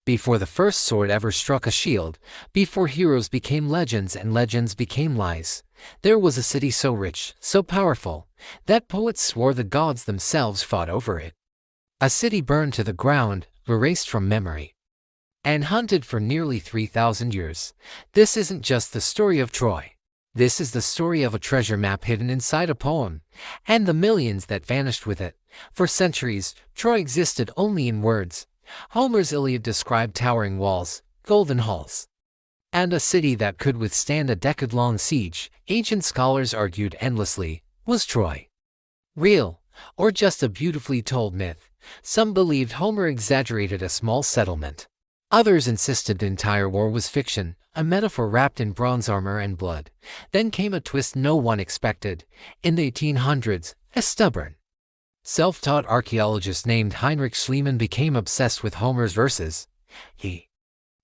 Before the first sword ever struck a shield, before heroes became legends and legends became lies, there was a city so rich, so powerful, that poets swore the gods themselves fought over it. A city burned to the ground, erased from memory, and hunted for nearly 3,000 years. This isn't just the story of Troy. This is the story of a treasure map hidden inside a poem, and the millions that vanished with it. For centuries, Troy existed only in words. Homer's Iliad described towering walls, golden halls, and a city that could withstand a decade-long siege. Ancient scholars argued endlessly, was Troy real, or just a beautifully told myth? Some believed Homer exaggerated a small settlement. Others insisted the entire war was fiction, a metaphor wrapped in bronze armor and blood. Then came a twist no one expected. In the 1800s, a stubborn, self-taught archaeologist named Heinrich Schliemann became obsessed with Homer's verses. He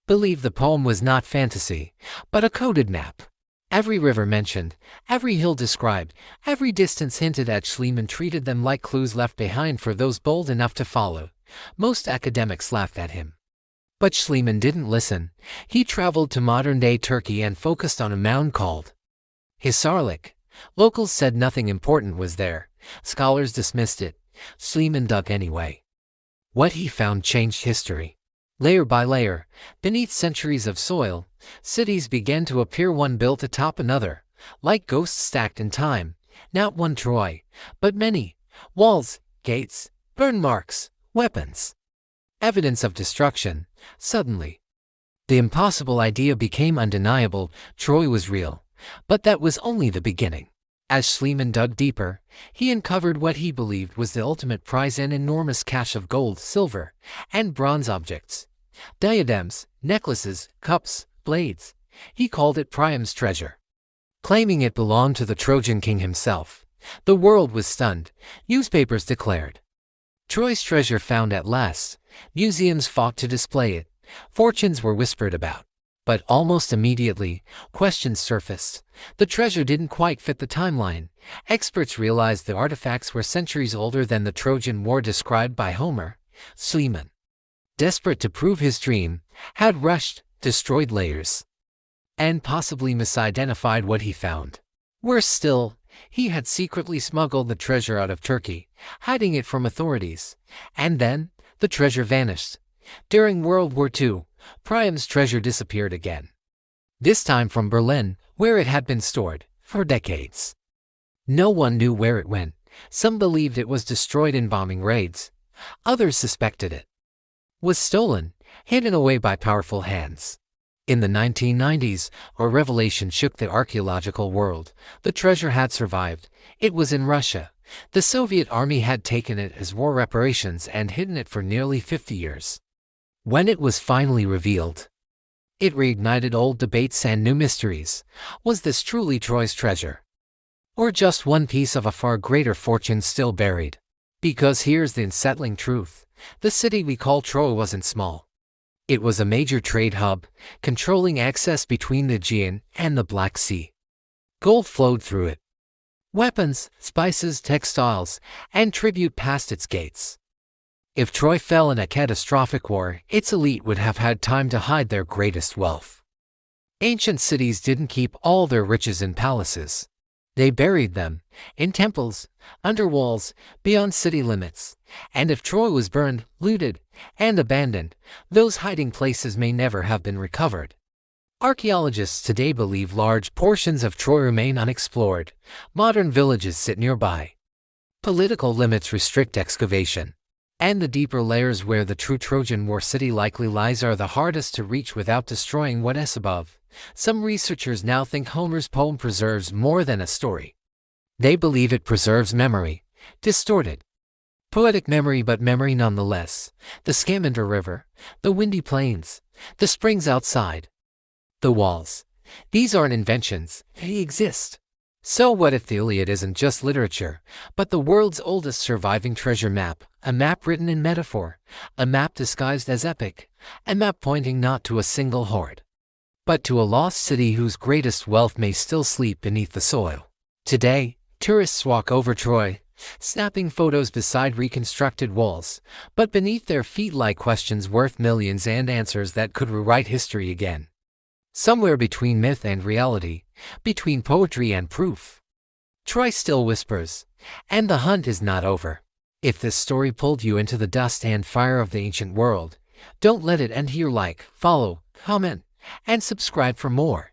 believed the poem was not fantasy, but a coded map. Every river mentioned, every hill described, every distance hinted at. Schliemann treated them like clues left behind for those bold enough to follow. Most academics laughed at him. But Schliemann didn't listen. He traveled to modern-day Turkey and focused on a mound called Hisarlik. Locals said nothing important was there. Scholars dismissed it. Schliemann dug anyway. What he found changed history. Layer by layer, beneath centuries of soil, cities began to appear, one built atop another, like ghosts stacked in time. Not one Troy, but many. Walls, gates, burn marks, weapons. Evidence of destruction. Suddenly, the impossible idea became undeniable. Troy was real. But that was only the beginning. As Schliemann dug deeper, he uncovered what he believed was the ultimate prize: an enormous cache of gold, silver, and bronze objects. Diadems, necklaces, cups, blades. He called it Priam's treasure, claiming it belonged to the Trojan king himself. The world was stunned. Newspapers declared, "Troy's treasure found at last." Museums fought to display it. Fortunes were whispered about. But almost immediately, questions surfaced. The treasure didn't quite fit the timeline. Experts realized the artifacts were centuries older than the Trojan War described by Homer. Schliemann, desperate to prove his dream, had rushed, destroyed layers, and possibly misidentified what he found. Worse still, he had secretly smuggled the treasure out of Turkey, hiding it from authorities. And then, the treasure vanished. During World War II, Priam's treasure disappeared again. This time from Berlin, where it had been stored for decades. No one knew where it went. Some believed it was destroyed in bombing raids. Others suspected it was stolen, hidden away by powerful hands. In the 1990s, a revelation shook the archaeological world. The treasure had survived. It was in Russia. The Soviet army had taken it as war reparations and hidden it for nearly 50 years. When it was finally revealed, it reignited old debates and new mysteries. Was this truly Troy's treasure, or just one piece of a far greater fortune still buried? Because here's the unsettling truth. The city we call Troy wasn't small. It was a major trade hub, controlling access between the Aegean and the Black Sea. Gold flowed through it. Weapons, spices, textiles, and tribute passed its gates. If Troy fell in a catastrophic war, its elite would have had time to hide their greatest wealth. Ancient cities didn't keep all their riches in palaces. They buried them in temples, under walls, beyond city limits. And if Troy was burned, looted, and abandoned, those hiding places may never have been recovered. Archaeologists today believe large portions of Troy remain unexplored. Modern villages sit nearby. Political limits restrict excavation. And the deeper layers where the true Trojan War city likely lies are the hardest to reach without destroying what is above. Some researchers now think Homer's poem preserves more than a story. They believe it preserves memory, distorted poetic memory, but memory nonetheless. The Scamander River, the windy plains, the springs outside, the walls. These aren't inventions, they exist. So what if the Iliad isn't just literature, but the world's oldest surviving treasure map, a map written in metaphor, a map disguised as epic, a map pointing not to a single hoard, but to a lost city whose greatest wealth may still sleep beneath the soil. Today, tourists walk over Troy, snapping photos beside reconstructed walls, but beneath their feet lie questions worth millions and answers that could rewrite history again. Somewhere between myth and reality, between poetry and proof, Troy still whispers, and the hunt is not over. If this story pulled you into the dust and fire of the ancient world, don't let it end here. Like, follow, comment, and subscribe for more.